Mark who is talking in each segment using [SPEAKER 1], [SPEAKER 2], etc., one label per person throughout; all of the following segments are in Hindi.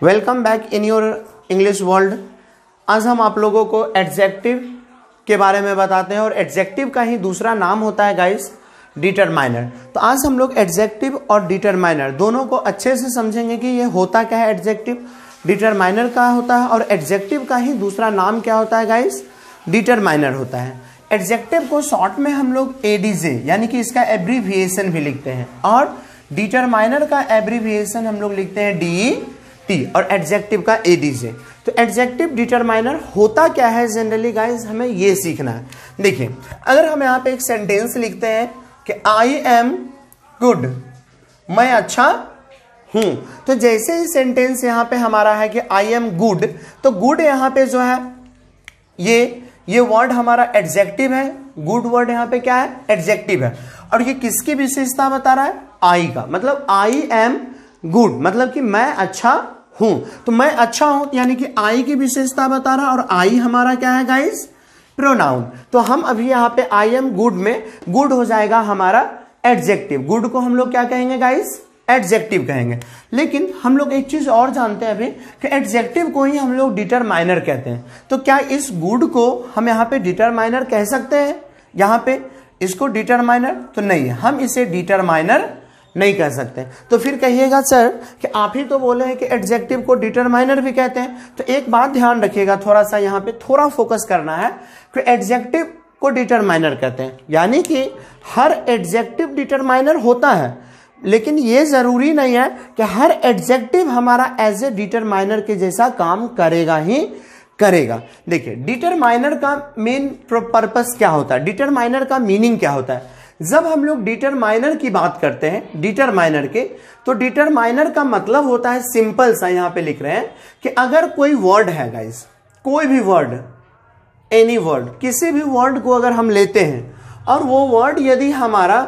[SPEAKER 1] Welcome back in your English world. आज हम आप लोगों को एडजेक्टिव के बारे में बताते हैं और एडजेक्टिव का ही दूसरा नाम होता है गाइस डिटरमाइनर। तो आज हम लोग एडजेक्टिव और डिटरमाइनर दोनों को अच्छे से समझेंगे कि ये होता क्या है। एडजेक्टिव डिटरमाइनर का होता है और एडजेक्टिव का ही दूसरा नाम क्या होता है गाइस, डिटरमाइनर होता है। एडजेक्टिव को शॉर्ट में हम लोग एडीजे यानी कि इसका एब्रीविएशन भी लिखते हैं और डिटरमाइनर का एब्रीविएशन हम लोग लिखते हैं डीईटी और एडजेक्टिव का एडीजे। तो एडजेक्टिव डिटरमाइनर होता क्या है जनरली गाइस, हमें ये सीखना है। देखिए, अगर हम यहाँ पे एक सेंटेंस लिखते हैं कि आई एम गुड, मैं अच्छा हूं, तो जैसे ही सेंटेंस यहाँ पे हमारा है कि आई एम गुड, तो गुड यहाँ पे जो है ये वर्ड हमारा एडजेक्टिव है। गुड वर्ड यहाँ पे क्या है, एडजेक्टिव है। और ये किसकी विशेषता बता रहा है, आई का। मतलब आई एम गुड मतलब कि मैं अच्छा हूं। तो मैं अच्छा हूं यानी कि आई की विशेषता बता रहा है और आई हमारा क्या है गाइस, प्रोनाउन। तो हम अभी यहाँ पे आई एम गुड में गुड हो जाएगा हमारा एडजेक्टिव। गुड को हम लोग क्या कहेंगे गाइस, एडजेक्टिव कहेंगे। लेकिन हम लोग एक चीज और जानते हैं अभी कि एडजेक्टिव को ही हम लोग डिटरमाइनर कहते हैं। तो क्या इस गुड को हम यहाँ पे डिटरमाइनर कह सकते हैं, यहाँ पे इसको डिटरमाइनर? तो नहीं, हम इसे डिटरमाइनर नहीं कह सकते। तो फिर कहिएगा सर कि आप ही तो बोले हैं कि एडजेक्टिव को डिटरमाइनर भी कहते हैं। तो एक बात ध्यान रखिएगा, थोड़ा सा यहाँ पे थोड़ा फोकस करना है कि एडजेक्टिव को डिटरमाइनर कहते हैं यानी कि हर एडजेक्टिव डिटरमाइनर होता है, लेकिन ये जरूरी नहीं है कि हर एडजेक्टिव हमारा एज ए डिटरमाइनर के जैसा काम करेगा ही करेगा। देखिए, डिटरमाइनर का मेन पर्पस क्या होता है, डिटरमाइनर का मीनिंग क्या होता है। जब हम लोग डिटरमाइनर की बात करते हैं, डिटरमाइनर के, तो डिटरमाइनर का मतलब होता है, सिंपल सा यहाँ पे लिख रहे हैं कि अगर कोई वर्ड है गाइस, कोई भी वर्ड, एनी वर्ड, किसी भी वर्ड को अगर हम लेते हैं और वो वर्ड यदि हमारा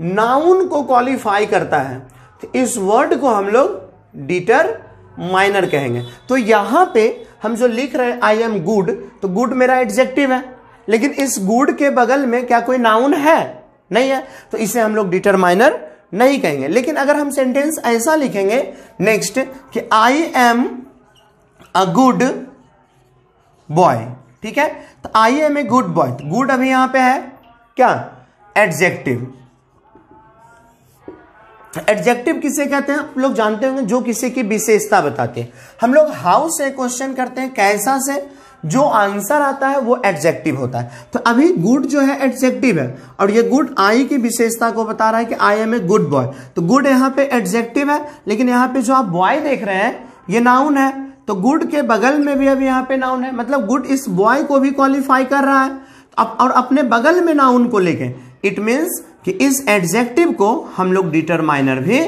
[SPEAKER 1] नाउन को क्वालिफाई करता है तो इस वर्ड को हम लोग डिटरमाइनर कहेंगे। तो यहां पे हम जो लिख रहे हैं आई एम गुड, तो गुड मेरा एडजेक्टिव है, लेकिन इस गुड के बगल में क्या कोई नाउन है? नहीं है, तो इसे हम लोग डिटरमाइनर नहीं कहेंगे। लेकिन अगर हम सेंटेंस ऐसा लिखेंगे नेक्स्ट कि I am a good boy, ठीक है, तो I am a good boy, good अभी यहां पे है क्या, एडजेक्टिव। एडजेक्टिव किसे कहते हैं आप लोग जानते होंगे, जो किसी की विशेषता बताते हैं। हम लोग हाउ से क्वेश्चन करते हैं, कैसा से, जो आंसर आता है वो एडजेक्टिव होता है। तो अभी गुड जो है एडजेक्टिव है और ये गुड आई की विशेषता को बता रहा है कि I am a good boy. तो गुड यहाँ पे एडजेक्टिव है, लेकिन यहाँ पे जो आप बॉय देख रहे हैं ये नाउन है। तो गुड के बगल में भी अभी यहाँ पे नाउन है, मतलब गुड इस बॉय को भी क्वालिफाई कर रहा है और अपने बगल में नाउन को लेके। इट मीन्स कि इस एडजेक्टिव को हम लोग डिटरमाइनर भी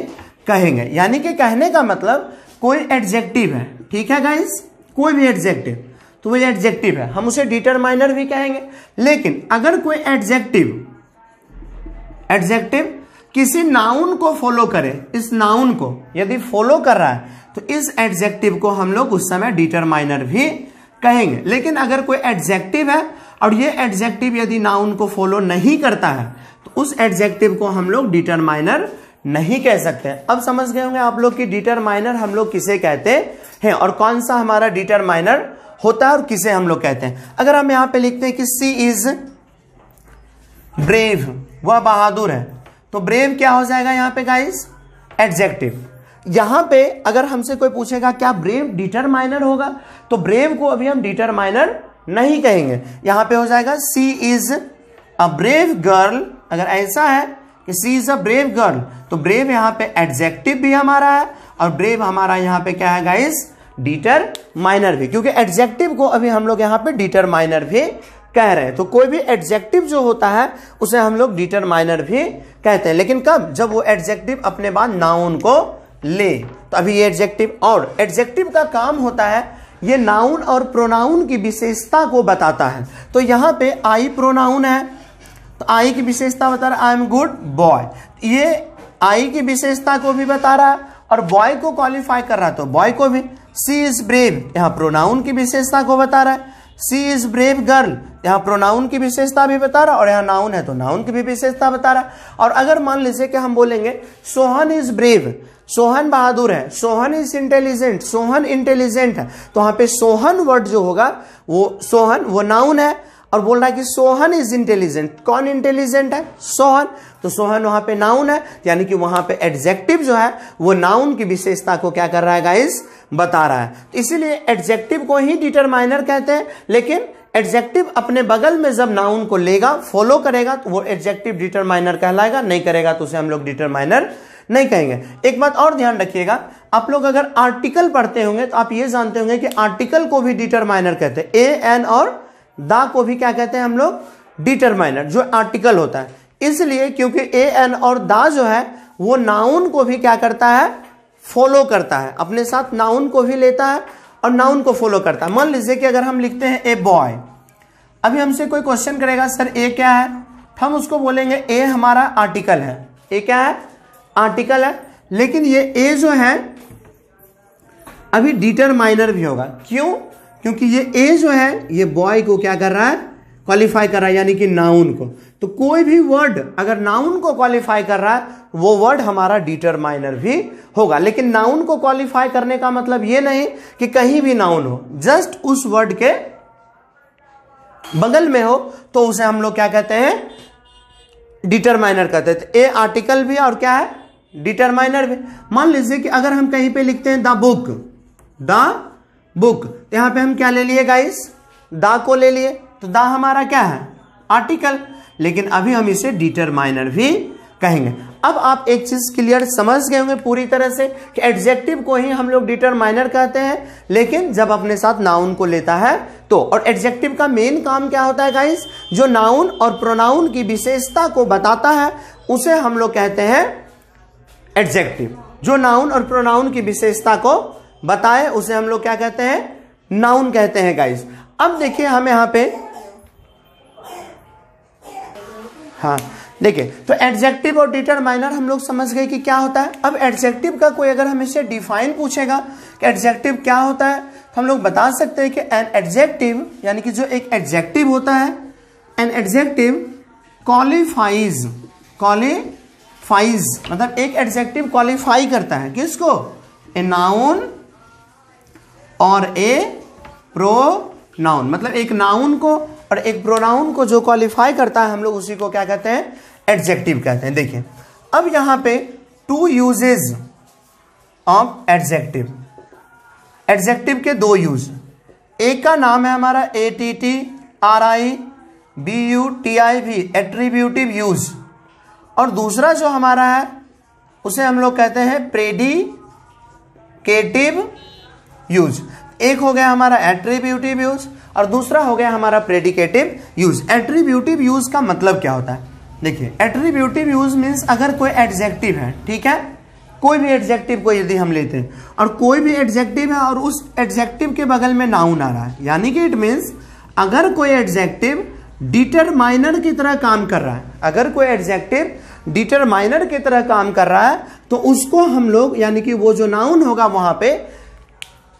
[SPEAKER 1] कहेंगे। यानी कि कहने का मतलब कोई एडजेक्टिव है, ठीक है गाइस, कोई भी एडजेक्टिव, तो वो एडजेक्टिव है, हम उसे डिटरमाइनर भी कहेंगे। लेकिन अगर कोई एडजेक्टिव किसी नाउन को फॉलो करे, इस नाउन को यदि फॉलो कर रहा है तो इस एडजेक्टिव को हम लोग उस समय डिटरमाइनर भी कहेंगे। लेकिन अगर कोई एडजेक्टिव है और ये एडजेक्टिव यदि नाउन को फॉलो नहीं करता है तो उस एडजेक्टिव को हम लोग डिटरमाइनर नहीं कह सकते। अब समझ गए होंगे आप लोग कि डिटरमाइनर हम लोग किसे कहते हैं और कौन सा हमारा डिटरमाइनर होता है और किसे हम लोग कहते हैं। अगर हम यहां पे लिखते हैं कि सी इज ब्रेव, वह बहादुर है, तो ब्रेव क्या हो जाएगा यहाँ पे गाइस, एडजेक्टिव। यहां पे अगर हमसे कोई पूछेगा क्या ब्रेव डिटरमाइनर होगा, तो ब्रेव को अभी हम डिटरमाइनर नहीं कहेंगे। यहां पे हो जाएगा सी इज अ ब्रेव गर्ल। अगर ऐसा है कि सी इज अ ब्रेव गर्ल, तो ब्रेव यहाँ पे एडजेक्टिव भी हमारा है और ब्रेव हमारा यहाँ पे क्या है गाइस, डिटरमाइनर भी, क्योंकि एडजेक्टिव को अभी हम लोग यहाँ पे डिटरमाइनर भी कह रहे हैं। तो कोई भी एडजेक्टिव जो होता है उसे हम लोग डिटरमाइनर भी कहते हैं, लेकिन कब, जब वो एडजेक्टिव अपने बाद नाउन को ले। तो अभी ये एडजेक्टिव, और एडजेक्टिव का काम होता है ये नाउन और प्रोनाउन की विशेषता को बताता है। तो यहाँ पे आई प्रोनाउन है, तो आई की विशेषता बता रहा है आई एम गुड बॉय, ये आई की विशेषता को भी बता रहा है और बॉय को क्वालिफाई कर रहा है, तो बॉय को भी। सी इज ब्रेव, यहाँ प्रोनाउन की विशेषता को बता रहा है। सी इज ब्रेव गर्ल, यहाँ प्रोनाउन की विशेषता भी बता रहा है और यहाँ नाउन है तो नाउन की भी विशेषता बता रहा है। और अगर मान लीजिए कि हम बोलेंगे सोहन इज ब्रेव, सोहन बहादुर है, Sohan is intelligent, Sohan intelligent है। तो वहां पे सोहन वर्ड जो होगा वो सोहन वो नाउन है और बोल रहा है कि सोहन इज इंटेलिजेंट। कौन इंटेलिजेंट है? सोहन। तो सोहन वहां पे नाउन है, यानी कि वहां पे एडजेक्टिव जो है वो नाउन की विशेषता को क्या कर रहा है गाइस? बता रहा है। तो इसीलिए एडजेक्टिव को ही डिटरमाइनर कहते हैं, लेकिन एडजेक्टिव अपने बगल में जब नाउन को लेगा, फॉलो करेगा, तो वो एडजेक्टिव डिटरमाइनर कहलाएगा, नहीं करेगा तो उसे हम लोग डिटरमाइनर नहीं कहेंगे। एक बात और ध्यान रखिएगा, आप लोग अगर आर्टिकल पढ़ते होंगे तो आप ये जानते होंगे कि आर्टिकल को भी डिटरमाइनर कहते हैं। ए एन और दा को भी क्या कहते हैं हम लोग? डिटरमाइनर, जो आर्टिकल होता है। इसलिए क्योंकि ए एन और दा जो है वो नाउन को भी क्या करता है? फॉलो करता है, अपने साथ नाउन को भी लेता है और नाउन को फॉलो करता है। मान लीजिए कि अगर हम लिखते हैं ए बॉय, अभी हमसे कोई क्वेश्चन करेगा सर ए क्या है, हम उसको बोलेंगे ए हमारा आर्टिकल है। ए क्या है? आर्टिकल है। लेकिन ये ए जो है अभी डिटरमाइनर भी होगा। क्यों? क्योंकि ये ए जो है ये बॉय को क्या कर रहा है? क्वालिफाई कर रहा है, यानी कि नाउन को। तो कोई भी वर्ड अगर नाउन को क्वालिफाई कर रहा है वो वर्ड हमारा डिटरमाइनर भी होगा। लेकिन नाउन को क्वालिफाई करने का मतलब ये नहीं कि कहीं भी नाउन हो, जस्ट उस वर्ड के बगल में हो तो उसे हम लोग क्या कहते हैं? डिटरमाइनर कहते हैं। तो ए आर्टिकल भी और क्या है? डिटरमाइनर भी। मान लीजिए कि अगर हम कहीं पे लिखते हैं द बुक, द बुक, यहां पे हम क्या ले लिए गाइस? दा को ले लिए। तो दा हमारा क्या है? आर्टिकल। लेकिन अभी हम इसे डिटरमाइनर भी कहेंगे। अब आप एक चीज क्लियर समझ गए होंगे पूरी तरह से कि एडजेक्टिव को ही हम लोग डिटरमाइनर कहते हैं, लेकिन जब अपने साथ नाउन को लेता है तो। और एडजेक्टिव का मेन काम क्या होता है गाइस? जो नाउन और प्रोनाउन की विशेषता को बताता है उसे हम लोग कहते हैं एडजेक्टिव। जो नाउन और प्रोनाउन की विशेषता को बताए उसे हम लोग क्या कहते हैं? नाउन कहते हैं गाइस। अब देखिए हम यहां पे, हाँ देखिए, तो एडजेक्टिव और डिटरमाइनर हम लोग समझ गए कि क्या होता है। अब एडजेक्टिव का कोई अगर हमें से डिफाइन पूछेगा कि एडजेक्टिव क्या होता है, तो हम लोग बता सकते हैं कि एन एडजेक्टिव, यानी कि जो एक एडजेक्टिव होता है, एन एडजेक्टिव क्वालिफाइज, मतलब एक एडजेक्टिव क्वालिफाई करता है किसको? ए नाउन और ए प्रोनाउन। मतलब एक नाउन को और एक प्रोनाउन को जो क्वालिफाई करता है हम लोग उसी को क्या कहते हैं? एडजेक्टिव कहते हैं। देखिए अब यहां पे two usages of adjective. Adjective के दो यूज, एक का नाम है हमारा ATTRIBUTIV, एट्रीब्यूटिव यूज, और दूसरा जो हमारा है उसे हम लोग कहते हैं प्रेडिकेटिव यूज। एक हो गया हमारा एट्रीब्यूटिव यूज और दूसरा हो गया हमारा प्रेडिकेटिव यूज। एट्रीब्यूटिव यूज का मतलब क्या होता है? देखिए एट्रीब्यूटिव यूज मीन्स अगर कोई एडजेक्टिव है, ठीक है, कोई भी एडजेक्टिव को यदि हम लेते हैं और कोई भी एडजेक्टिव है और उस एडजेक्टिव के बगल में नाउन आ रहा है, यानी कि इट मीन्स अगर कोई एडजेक्टिव डिटरमाइनर की तरह काम कर रहा है, अगर कोई एडजेक्टिव डिटरमाइनर की तरह काम कर रहा है तो उसको हम लोग, यानी कि वो जो नाउन होगा वहां पे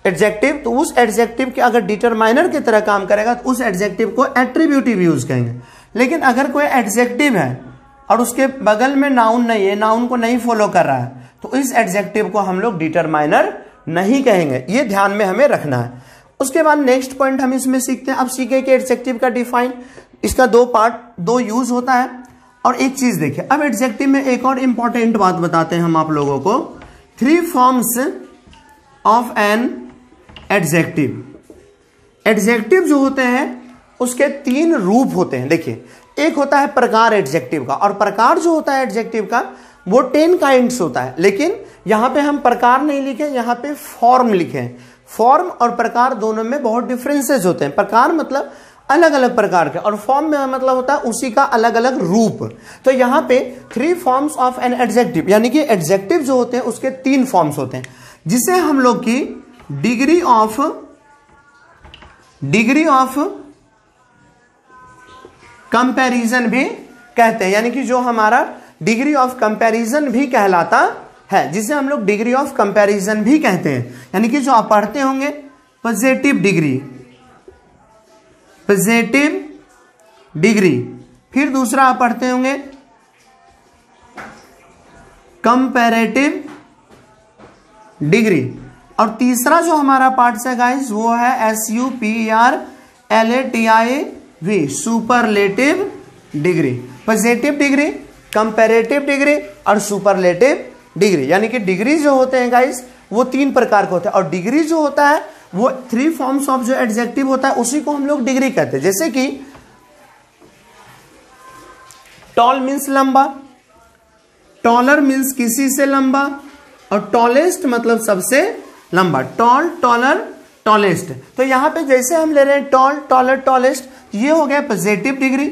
[SPEAKER 1] एडजेक्टिव, तो उस एडजेक्टिव के अगर डिटरमाइनर की तरह काम करेगा तो उस एडजेक्टिव को एट्रीब्यूटिव यूज कहेंगे। लेकिन अगर कोई एडजेक्टिव है और उसके बगल में नाउन नहीं है, नाउन को नहीं फॉलो कर रहा है, तो इस एडजेक्टिव को हम लोग डिटरमाइनर नहीं कहेंगे। ये ध्यान में हमें रखना है। उसके बाद नेक्स्ट पॉइंट हम इसमें सीखते हैं। अब सीखे कि एडजेक्टिव का डिफाइन, इसका दो पार्ट, दो यूज होता है। और एक चीज देखिए, अब एडजेक्टिव में एक और इंपॉर्टेंट बात बताते हैं हम आप लोगों को। 3 forms of an adjective. Adjective जो होते हैं उसके 3 रूप होते हैं। देखिए एक होता है प्रकार एडजेक्टिव का, और प्रकार जो होता है एडजेक्टिव का वो 10 काइंड्स होता है। लेकिन यहां पे हम प्रकार नहीं लिखे, यहां पे फॉर्म लिखे। फॉर्म और प्रकार दोनों में बहुत डिफरेंसेस होते हैं। प्रकार मतलब अलग अलग प्रकार के, और फॉर्म में मतलब होता है उसी का अलग अलग रूप। तो यहां पे 3 फॉर्म्स ऑफ एन एडजेक्टिव, यानी कि एडजेक्टिव जो होते हैं उसके 3 फॉर्म्स होते हैं, जिसे हम लोग की डिग्री ऑफ कंपैरिजन भी कहते हैं। यानी कि जो हमारा डिग्री ऑफ कंपैरिजन भी कहलाता है, जिसे हम लोग डिग्री ऑफ कंपैरिजन भी कहते हैं। यानी कि जो आप पढ़ते होंगे पॉजिटिव डिग्री, फिर दूसरा आप पढ़ते होंगे कंपैरेटिव डिग्री। और तीसरा जो हमारा पार्ट है गाइस वो है SUPERLATIV, superlative degree. Positive degree, comparative degree और सुपरलेटिव डिग्री। यानी कि डिग्री जो होते हैं गाइस वो 3 प्रकार के होते हैं, और डिग्री जो होता है वो 3 फॉर्म्स ऑफ जो एडजेक्टिव होता है उसी को हम लोग डिग्री कहते हैं। जैसे कि टॉल मीन्स लंबा, टॉलर मीन्स किसी से लंबा, और टॉलेस्ट मतलब सबसे लंबा। Tall, taller, tallest. तो यहां पे जैसे हम ले रहे हैं टॉल, टॉलर, टॉलेस्ट, ये हो गया पॉजिटिव डिग्री,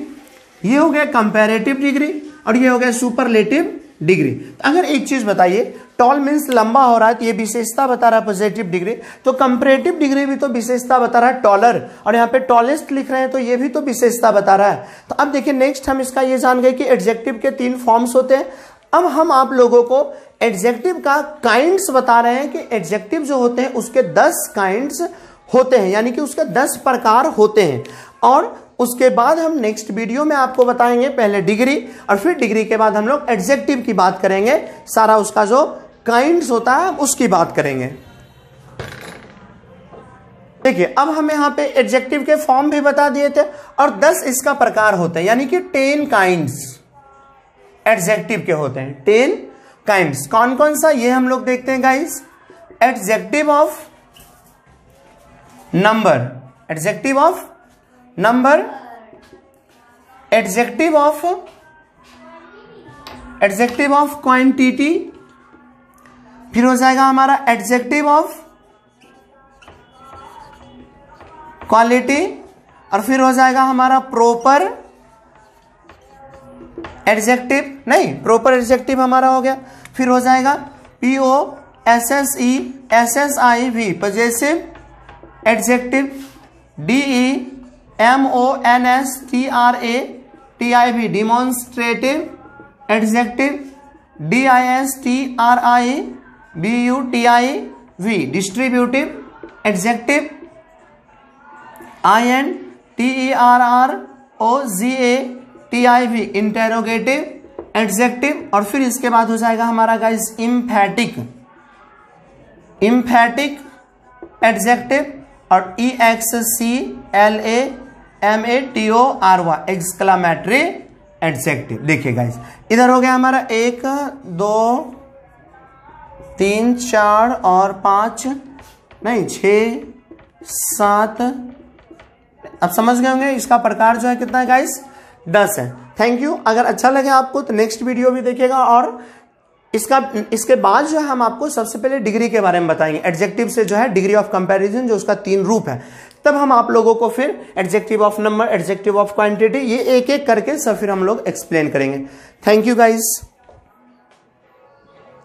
[SPEAKER 1] ये हो गया कंपैरेटिव डिग्री, और ये हो गया सुपरलेटिव डिग्री। तो अगर एक चीज बताइए, टॉल मीन्स लंबा हो रहा है तो ये विशेषता बता रहा है पॉजिटिव डिग्री, तो कंपैरेटिव डिग्री भी तो विशेषता बता रहा है टॉलर, और यहाँ पे टॉलेस्ट लिख रहे हैं तो ये भी तो विशेषता बता रहा है। तो अब देखिए नेक्स्ट हम इसका ये जान गए कि एडजेक्टिव के 3 फॉर्म्स होते हैं। अब हम आप लोगों को एडजेक्टिव का काइंड्स बता रहे हैं कि एडजेक्टिव जो होते हैं उसके 10 काइंड्स होते हैं, यानी कि उसके 10 प्रकार होते हैं। और उसके बाद हम नेक्स्ट वीडियो में आपको बताएंगे पहले डिग्री, और फिर डिग्री के बाद हम लोग एडजेक्टिव की बात करेंगे, सारा उसका जो काइंड्स होता है उसकी बात करेंगे। देखिए अब हम यहाँ पे एडजेक्टिव के फॉर्म भी बता दिए थे, और 10 इसका प्रकार होते हैं, यानी कि 10 काइंड्स एडजेक्टिव के होते हैं। 10 काइंड्स कौन कौन सा ये हम लोग देखते हैं guys. Adjective of number, adjective of number, adjective of quantity, फिर हो जाएगा हमारा एडजेक्टिव ऑफ क्वालिटी, और फिर हो जाएगा हमारा प्रॉपर एडजेक्टिव, नहीं प्रॉपर एडजेक्टिव हमारा हो गया। फिर हो जाएगा POSSESSIV possessive adjective, DEMONSTRATIV demonstrative adjective, DISTRIBUTIV distributive adjective, INTERROGATIV interrogative adjective, और फिर इसके बाद हो जाएगा हमारा गाइस इम्फैटिक एडजेक्टिव, और EXCLAMATORY एक्सक्लामेटरी एडजेक्टिव। देखिए गाइस इधर हो गया हमारा 1 2 3 4 और 5 नहीं 6 7, अब समझ गए होंगे इसका प्रकार जो है कितना है गाइस 10 है। Thank you. अगर अच्छा लगे आपको तो नेक्स्ट वीडियो भी देखिएगा, और इसके बाद जो है हम आपको सबसे पहले डिग्री के बारे में बताएंगे। एडजेक्टिव से जो है डिग्री ऑफ कंपैरिजन जो उसका 3 रूप है, तब हम आप लोगों को फिर adjective of number, adjective of quantity, ये एक एक करके सब फिर हम लोग एक्सप्लेन करेंगे। Thank you guys.